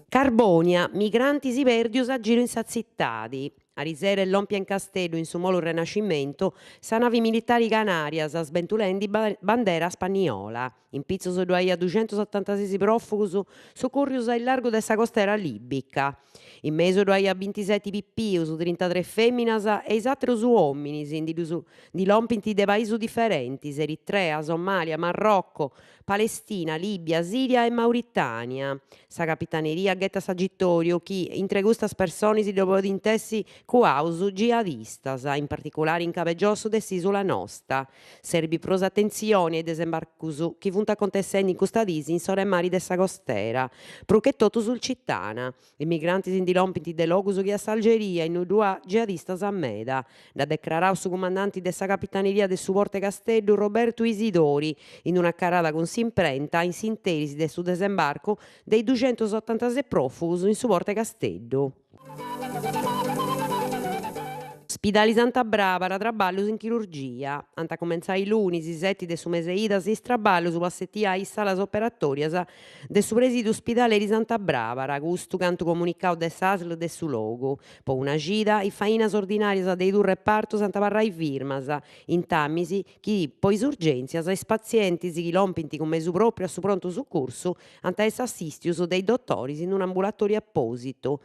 Carbonia, migranti si perdius a giro in sa zittadi. A risere l'ompia in castello in su molo Renascimento, sa navi militari Canarias a sventulendi bandera spagnola. In pizzo su a 276 profugus su currius al largo de sa costera libica. In meso a 27 pippius, 33 femminas e is atterus uomines di lompinti de paesi differenti, Eritrea, Somalia, Marocco, Palestina, Libia, Siria e Mauritania. Sa capitaneria ghetta s'agittorio chi entre custas persones dopo di intessi cuaus jihadistas, in particolare in capegiosso de s'isula Nosta. Serbi pros attenzione ai desembarcus chi funt acontessende in custa disi in sore mari de sa costera, pro che totu sul cittana. I migranti si indilompinti de logus chi a s'Algeria in udua jihadistas a meda. Da declarau su comandante de sa capitaneria de su Porte Castello Roberto Isidori in una carrada con s'imprenta in sinterisi de su desembarco dei 286 profugus in su Porte Castello. Spidali Santa Barbara, traballus in chirurgia. Anta comenzai lunis, i 7 de su mese ida, si straballus su passettia in salas operatorias de su presidio ospitaleri Santa Barbara, custu cantu comunicau de s'ASL de su logu. Po una gida, i fainas ordinarias dei due reparto Santa Barrai firmas, in tammisi chi poi urgenzias ai pazienti chi lompinti con mesu proprio a su pronto soccorso, anta es assistius dei dottoris in un ambulatorio apposito.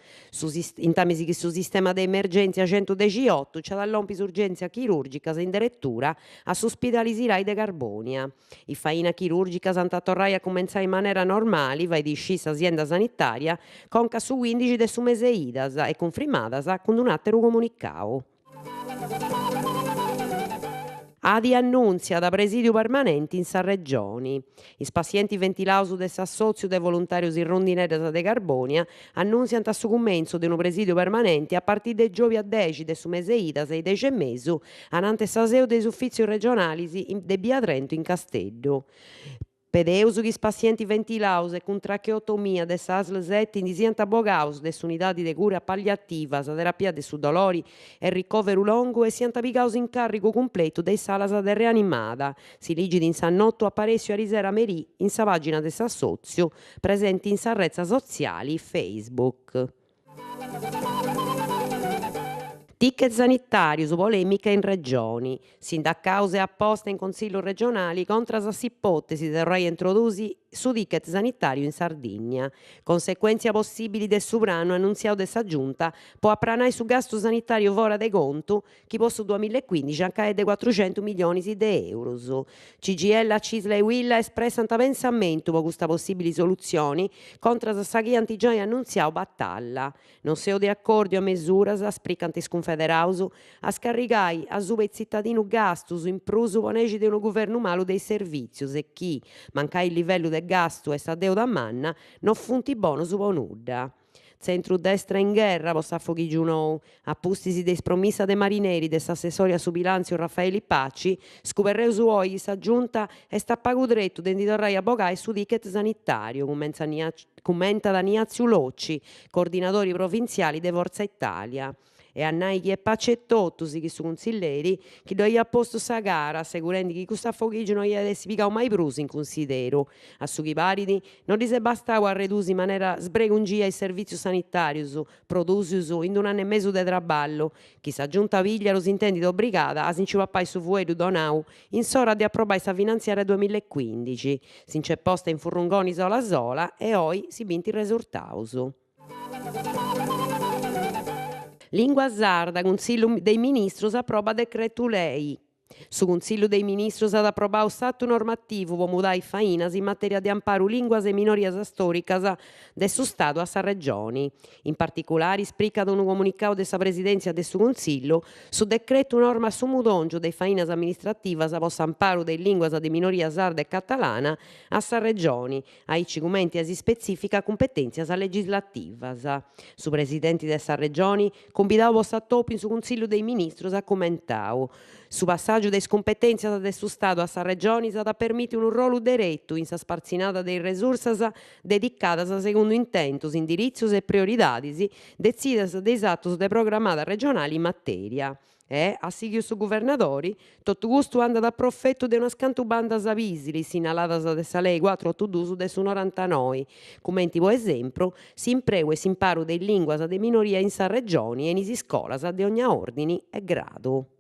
In tammisi chi su sistema de emergenza 118 c'è dall'ompis urgenza chirurgica in direttura a s'ospidali Sirai de Carbonia. I faina chirurgica Santa Torraia comenzai in maniera normale, vai di scissa azienda sanitaria, conca su 15 de su mese idas e confermadas con un atteru comunicao. Adi annunzia da presidio permanente in sa regioni. Is pazienti ventilaus de s'assozio de volontarios in Rondineras de Carbonia annunziant a su cumenzo de un presidio permanente a partire de giovi a 10 de su mese idas e 10 e mesu anante saseu dei uffizi regionali de Biatrento in Castello. Pedeus chi is pazienti ventilaus e con tracheotomia de sa ASL 7 siant abogaus de s'unidadi de cura palliativa, sa terapia de su dolori e ricoveru longu e siant apigaus in carico completu de salas de reanimada. Si ligit in s'annotto apparesio a risera merì in sa pagina de s'assozio presenti in sa rezza soziali Facebook. Ticket sanitarius, polemica in regioni. Sindacause apposta in Consiglio regionali contra s'ipotesi de reintrodursi su ticket sanitario in Sardegna. Conseguenze possibili del sovrano annunziato de sa giunta può appranare su gasto sanitario fora de conto chi posso 2015 anche de 400 milioni di euro. CGL, Cisla e Willa espressano pensamento per questa possibili soluzioni contro sa chi antigià annunziato battaglia. Non seo de accordo a mesuras spricanti sconfederaus a scarrigai a su cittadino gastos in prusu ponegi de un governo malo dei servizios e chi mancai il livello de gasto e sa deu da manna non funti bonus po nudda. Centro-destra in guerra, posta affoghi giunou, appustisi de spromissa de marineri, de s'assessoria su bilanzio Raffaele Pacci, scuperreu su oi sa giunta e sta pagu dretto dendi torrai a bogai su ticket sanitario, commenta Daniazio Locci, coordinatori provinziali de Forza Italia. E a nai chi è pacettotus chi su consiglieri chi doi a posto sa gara assicurando che questo affoghigio non gli avessi piccato mai pruso in considero a su chi paridi non gli se bastava a redursi in maniera sbregungia i servizi sanitari produsius in un anno e mezzo di traballo chi sa giunta piglia lo si intende obbligata a sincipappai su fueru donau in sora di approvare sa finanziaria 2015 si c'è posta in furrungoni sola e oi si vinti il risultaus. Lingua sarda, Consiglio dei Ministri approva decreto lei. Su Consiglio dei Ministri ad approvare stato normativo per mudare fainas in materia di amparo linguas e minorias storicas del suo Stato a sa regioni. In particolare, sprica un comunicato della Presidenza del suo Consiglio su decreto norma su mudongio dei fainas amministrativas per amparo dei linguas de minoria sarda e catalana a sa regioni, ai cicumenti e si specifica competenzias legislativas. Su Presidenti della regioni, convidavo a topi su Consiglio dei Ministri a commentare. Su passaggio de scompetenzias de su Stadu a sa Regioni s'at a permìtere un rolu direttu in sa sparzinada de resursas dedicadas segundu intentos, indirizzios e prioridades dezidas de is atos de programmada regionali in materia. E, a sighio su governadori, totu custu andat a profettu de unas cantu bandas visili sinaladas de sa lei 482 de su 99, commenti po esempio s'impreu e s'imparu de linguas de minoria in sa regione e in is iscolas de ogna ordine e gradu.